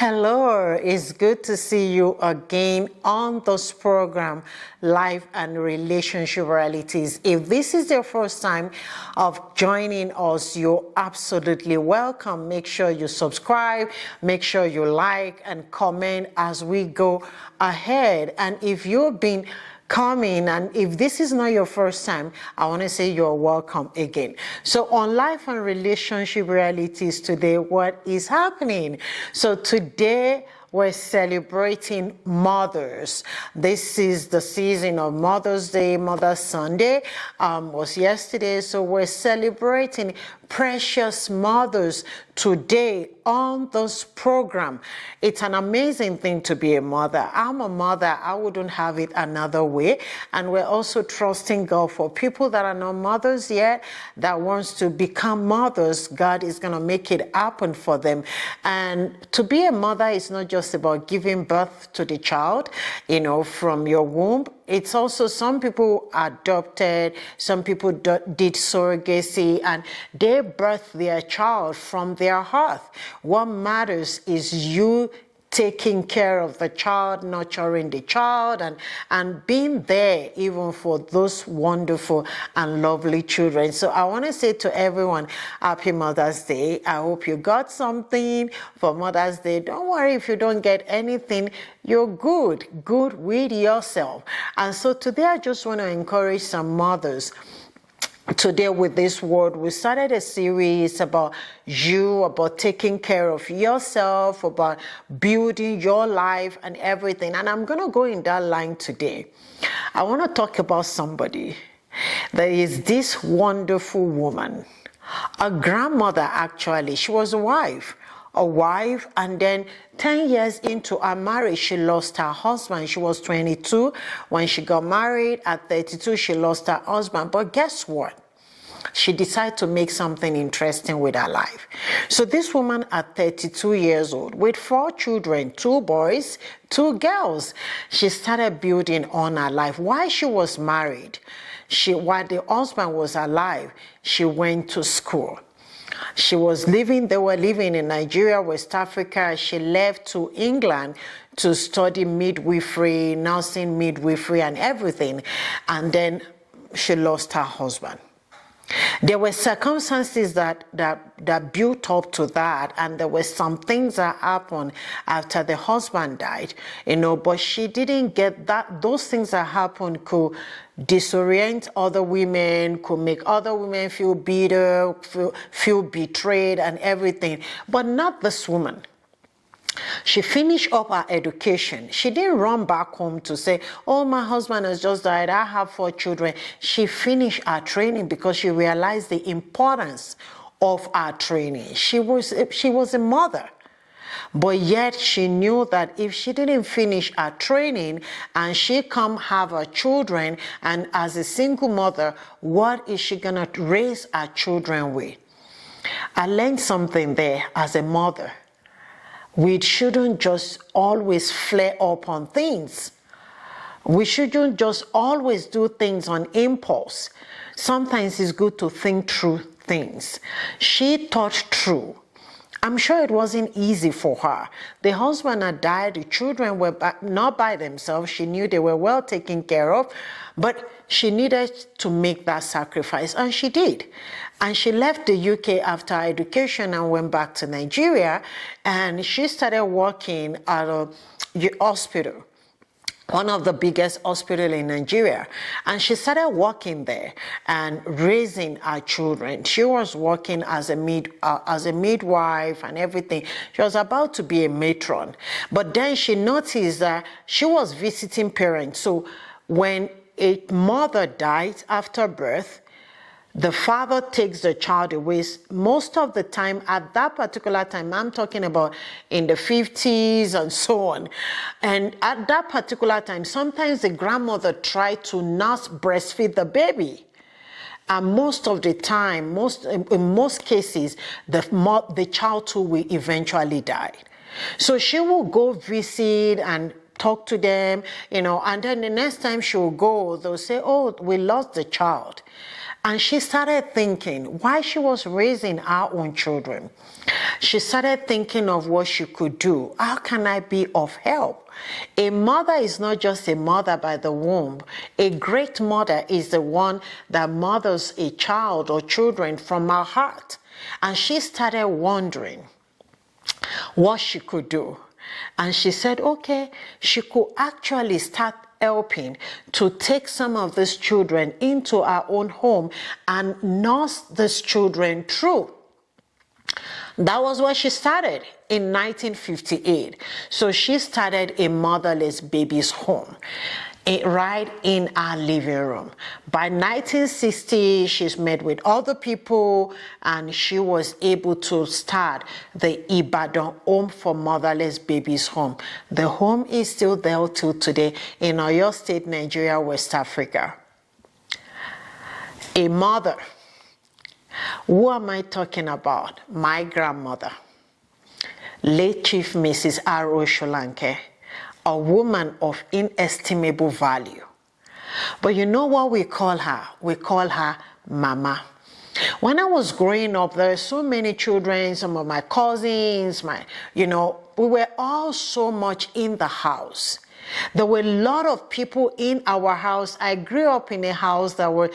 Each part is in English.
Hello, it's good to see you again on this program, Life and Relationship Realities. If this is your first time of joining us, you're absolutely welcome. Make sure you subscribe, make sure you like and comment as we go ahead. And if you've been coming, and if this is not your first time, I want to say you're welcome again. So on Life and Relationship Realities today, what is happening? So today we're celebrating mothers. This is the season of Mother's Day. Mother's Sunday was yesterday, so we're celebrating precious mothers today on this program. It's an amazing thing to be a mother. I'm a mother. I wouldn't have it another way. And we're also trusting God for people that are not mothers yet, that wants to become mothers. God is going to make it happen for them. And to be a mother is not just about giving birth to the child, from your womb. It's also, some people adopted, some people did surrogacy, and they birthed their child from their heart. What matters is you taking care of the child, nurturing the child, and being there even for those wonderful and lovely children. So I want to say to everyone, Happy Mother's Day. I hope you got something for Mother's Day. Don't worry if you don't get anything. You're good with yourself. And so today I just want to encourage some mothers. Today with this word, we started a series about taking care of yourself, about building your life and everything. And I'm going to go in that line today. I want to talk about somebody. There is this wonderful woman, a grandmother actually. She was a wife, and then 10 years into her marriage, she lost her husband. She was 22 when she got married. At 32, she lost her husband. But guess what? She decided to make something interesting with her life. So this woman at 32 years old, with 4 children, 2 boys, 2 girls, she started building on her life. While she was married, while the husband was alive, she went to school. They were living in Nigeria, West Africa. She left to England to study midwifery, nursing midwifery and everything. And then she lost her husband. There were circumstances that built up to that, and there were some things that happened after the husband died, but she didn't get that. Those things that happened could disorient other women, could make other women feel bitter, feel betrayed and everything, but not this woman. She finished up her education. She didn't run back home to say, oh, my husband has just died, I have 4 children. She finished her training because she realized the importance of her training. She was a mother. But yet she knew that if she didn't finish her training and she come have her children, and as a single mother, what is she going to raise her children with? I learned something there as a mother. We shouldn't just always flare up on things. We shouldn't just always do things on impulse. Sometimes it's good to think through things. She thought through. I'm sure it wasn't easy for her. The husband had died. The children were not by themselves. She knew they were well taken care of, but she needed to make that sacrifice, and she did. And she left the UK after her education and went back to Nigeria, and she started working at a hospital, one of the biggest hospitals in Nigeria. And she started working there and raising her children. She was working as a midwife and everything. She was about to be a matron. But then she noticed that she was visiting parents. So when a mother died after birth, the father takes the child away. Most of the time, at that particular time, I'm talking about in the 50s and so on. And at that particular time, sometimes the grandmother tried to breastfeed the baby. And most of the time, in most cases, the child too will eventually die. So she will go visit and talk to them, and then the next time she will go, they'll say, oh, we lost the child. And she started thinking why she was raising our own children. She started thinking of what she could do. How can I be of help? A mother is not just a mother by the womb. A great mother is the one that mothers a child or children from her heart. And she started wondering what she could do. And she said, okay, she could actually start helping to take some of these children into our own home and nurse these children through. That was what she started in 1958. So she started a motherless babies home right in our living room. By 1960, she's met with other people and she was able to start the Ibadan Home for Motherless Babies home. The home is still there till today in Oyo State, Nigeria, West Africa. A mother. Who am I talking about? My grandmother, late Chief Mrs. R.O. Sholanke, a woman of inestimable value. But you know what we call her? We call her Mama. When I was growing up, there were so many children, some of my cousins, we were all so much in the house. There were a lot of people in our house. I grew up in a house that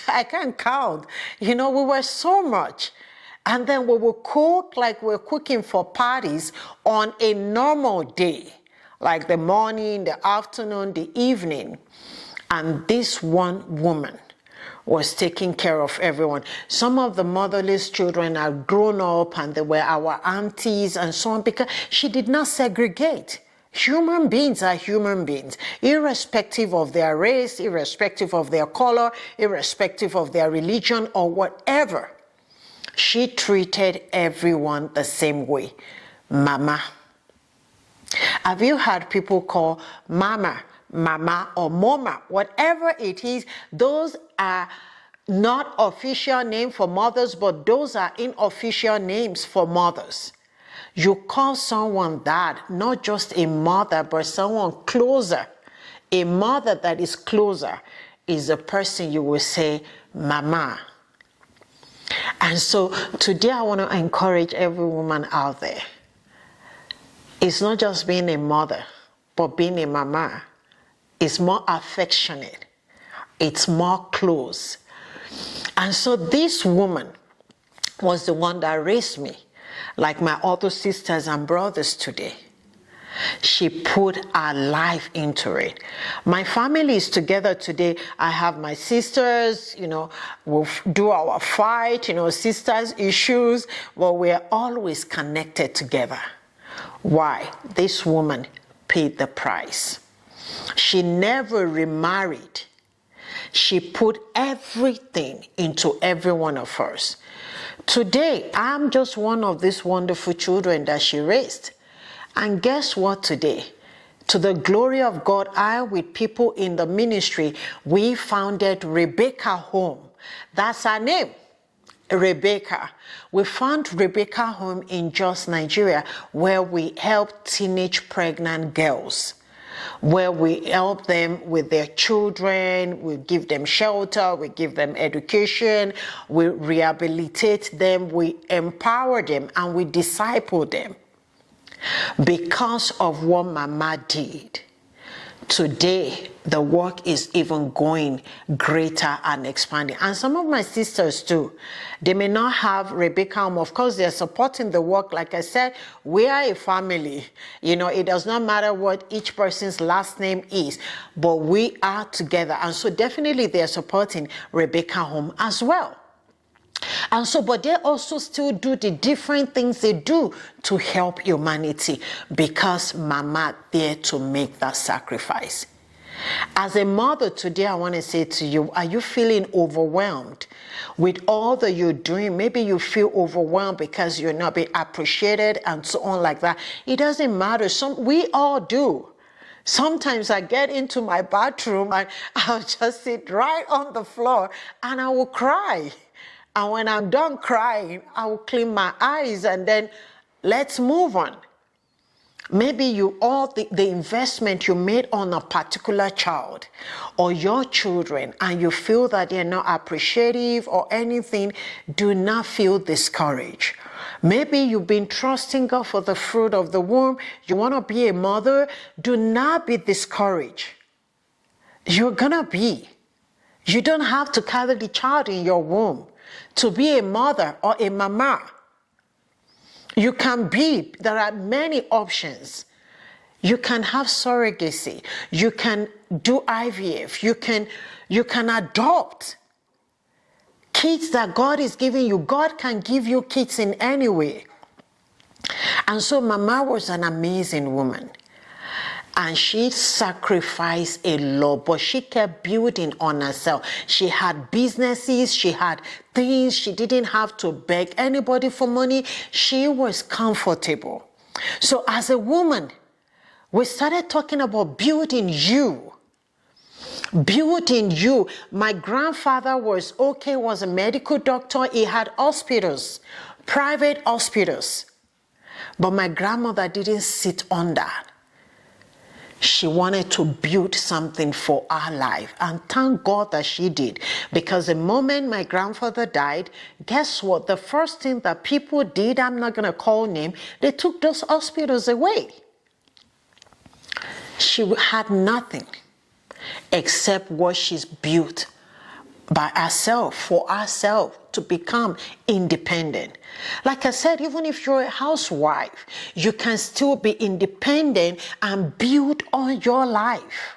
I can't count. We were so much. And then we would cook like we're cooking for parties on a normal day, like the morning, the afternoon, the evening. And this one woman was taking care of everyone. Some of the motherless children are grown up and they were our aunties and so on because she did not segregate. Human beings are human beings, irrespective of their race, irrespective of their color, irrespective of their religion or whatever. She treated everyone the same way. Mama. Have you heard people call mama, mama or mama? Whatever it is, those are not official names for mothers, but those are unofficial names for mothers. You call someone that, not just a mother, but someone closer. A mother that is closer is a person you will say, Mama. And so today I want to encourage every woman out there. It's not just being a mother, but being a mama. It's more affectionate. It's more close. And so this woman was the one that raised me, like my other sisters and brothers today. She put her life into it. My family is together today. I have my sisters, we'll do our fight, sisters' issues, but we're always connected together. Why? This woman paid the price. She never remarried. She put everything into every one of us. Today, I'm just one of these wonderful children that she raised. And guess what today? To the glory of God, I, with people in the ministry, we founded Rebecca Home. That's her name, Rebecca. We found Rebecca Home in Jos, Nigeria, where we help teenage pregnant girls, where we help them with their children, we give them shelter, we give them education, we rehabilitate them, we empower them, and we disciple them. Because of what Mama did, today the work is even going greater and expanding. And some of my sisters too, they may not have Rebecca Home. Of course, they're supporting the work. Like I said, we are a family. It does not matter what each person's last name is, but we are together. And so definitely they're supporting Rebecca Home as well. And so, but they also still do the different things they do to help humanity because Mama there to make that sacrifice. As a mother today, I want to say to you, are you feeling overwhelmed with all that you're doing? Maybe you feel overwhelmed because you're not being appreciated and so on like that. It doesn't matter. We all do. Sometimes I get into my bathroom and I'll just sit right on the floor and I will cry. And when I'm done crying, I will clean my eyes and then let's move on. Maybe the investment you made on a particular child or your children, and you feel that they're not appreciative or anything, do not feel discouraged. Maybe you've been trusting God for the fruit of the womb. You want to be a mother. Do not be discouraged. You're going to be. You don't have to carry the child in your womb to be a mother or a mama. You can be. There are many options. You can have surrogacy. You can do IVF. You can adopt kids that God is giving you. God can give you kids in any way. And so Mama was an amazing woman. And she sacrificed a lot, but she kept building on herself. She had businesses, she had things, she didn't have to beg anybody for money. She was comfortable. So as a woman, we started talking about building you. Building you. My grandfather was a medical doctor. He had hospitals, private hospitals. But my grandmother didn't sit on that. She wanted to build something for our life, and thank God that she did, because the moment my grandfather died, guess what? The first thing that people did, I'm not going to call name, they took those hospitals away. She had nothing except what she's built by herself, for herself, to become independent. Like I said, even if you're a housewife, you can still be independent and build on your life.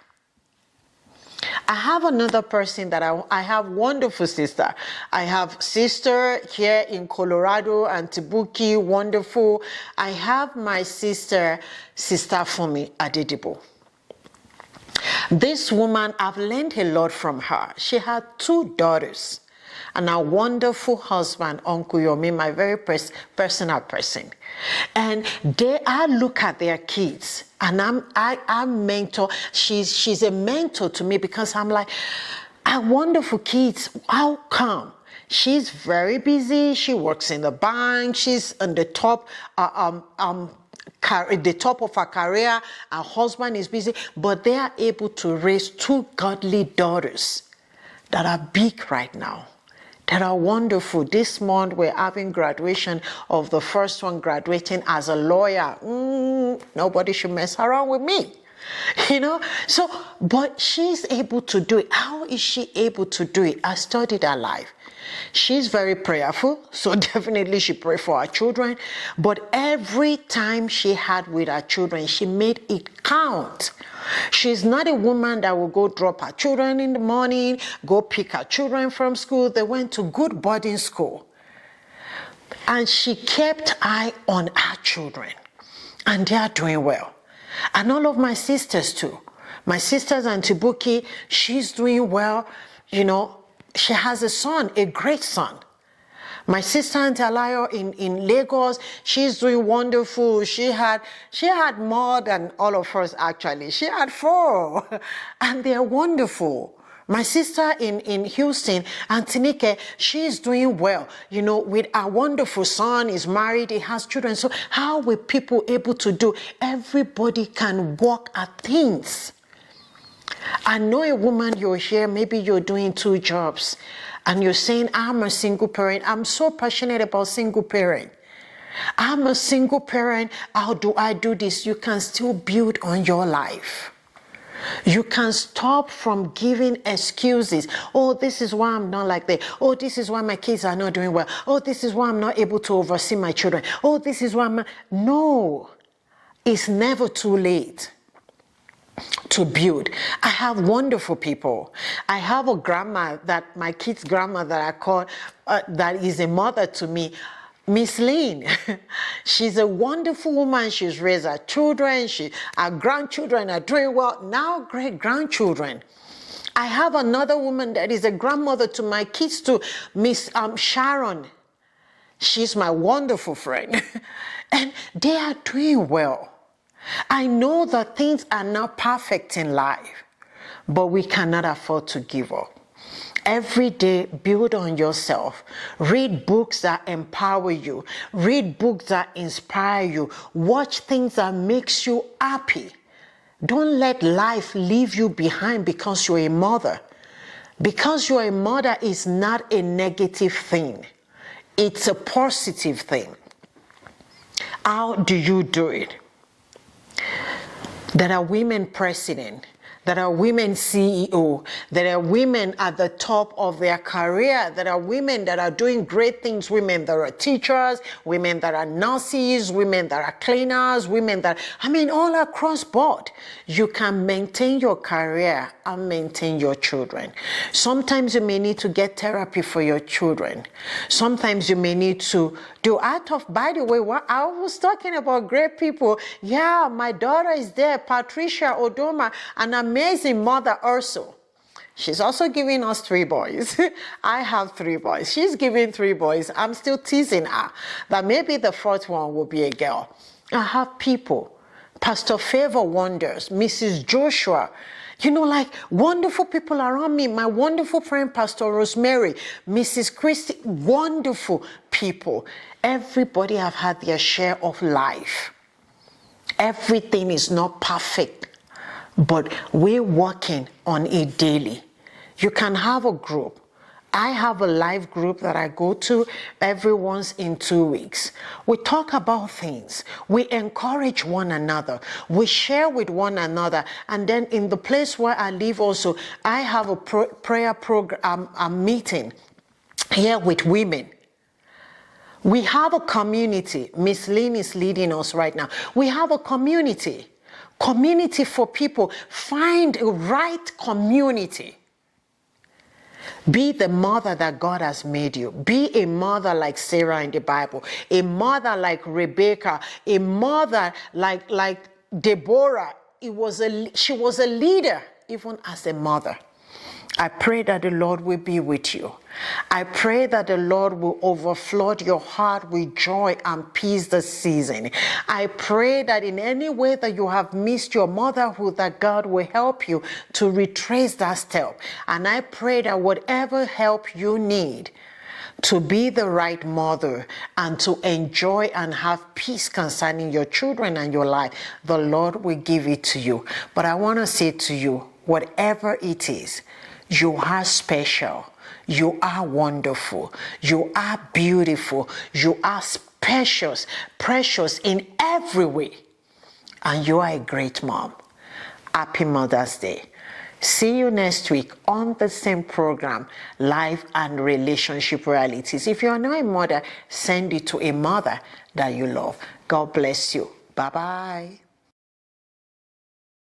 I have another person that I have wonderful sister. I have sister here in Colorado and Tibuki, wonderful. I have my sister Fumi Adedibo. This woman, I've learned a lot from her. She had 2 daughters and a wonderful husband, Uncle Yomi, my very personal person. And I look at their kids, and I'm mentor. She's a mentor to me, because I'm like, wonderful kids. How come? She's very busy. She works in the bank. She's on the top the top of her career. Her husband is busy, but they are able to raise 2 godly daughters that are big right now, that are wonderful. This month we're having graduation of the first one graduating as a lawyer. Nobody should mess around with me, so, but she's able to do it. How is she able to do it? I studied her life. She's very prayerful, so definitely she prayed for her children. But every time she had with her children, she made it count. She's not a woman that will go drop her children in the morning, go pick her children from school. They went to good boarding school. And she kept eye on her children. And they are doing well. And all of my sisters too. My sisters and Tibuki, she's doing well, She has a son, a great son. My sister Antalayo in Lagos, she's doing wonderful. She had more than all of us, actually. She had 4, and they're wonderful. My sister in Houston, Antinike, she's doing well. With our wonderful son, he's married, he has children. So how were people able to do? Everybody can work at things. I know a woman, you're here, maybe you're doing 2 jobs, and you're saying, I'm a single parent. I'm so passionate about single parent. I'm a single parent. How do I do this? You can still build on your life. You can stop from giving excuses. Oh, this is why I'm not like that. Oh, this is why my kids are not doing well. Oh, this is why I'm not able to oversee my children. Oh, this is why I'm not. No, it's never too late to build. I have wonderful people. I have a grandma, that my kid's grandma, that I call, that is a mother to me, Miss Lynn. She's a wonderful woman. She's raised her children. Our grandchildren are doing well. Now great grandchildren. I have another woman that is a grandmother to my kids too, Miss Sharon. She's my wonderful friend. And they are doing well. I know that things are not perfect in life, but we cannot afford to give up. Every day, build on yourself. Read books that empower you. Read books that inspire you. Watch things that makes you happy. Don't let life leave you behind because you're a mother. Because you're a mother is not a negative thing. It's a positive thing. How do you do it? There are women president. There are women CEO. There are women at the top of their career. There are women that are doing great things. Women that are teachers, women that are nurses, women that are cleaners, women that, all across board. You can maintain your career and maintain your children. Sometimes you may need to get therapy for your children. Sometimes you may need to do by the way, what I was talking about great people. Yeah, my daughter is there, Patricia Odoma, an amazing mother also. She's also giving us 3 boys. I have 3 boys. She's giving 3 boys. I'm still teasing her that maybe the 4th one will be a girl. I have people. Pastor Favor Wonders, Mrs. Joshua, wonderful people around me. My wonderful friend, Pastor Rosemary, Mrs. Christie, wonderful people. Everybody have had their share of life. Everything is not perfect, but we're working on it daily. You can have a group. I have a live group that I go to every once in 2 weeks. We talk about things. We encourage one another. We share with one another. And then in the place where I live also, I have a prayer program, a meeting here with women. We have a community. Miss Lynn is leading us right now. We have a community. Community for people. Find a right community. Be the mother that God has made you. Be a mother like Sarah in the Bible. A mother like Rebecca. A mother like Deborah. She was a leader even as a mother. I pray that the Lord will be with you. I pray that the Lord will overflood your heart with joy and peace this season. I pray that in any way that you have missed your motherhood, that God will help you to retrace that step. And I pray that whatever help you need to be the right mother and to enjoy and have peace concerning your children and your life, the Lord will give it to you. But I want to say to you, whatever it is, you are special. You are wonderful. You are beautiful. You are precious in every way. And you are a great mom. Happy Mother's Day. See you next week on the same program, Life and Relationship Realities. If you are not a mother, send it to a mother that you love. God bless you. Bye-bye.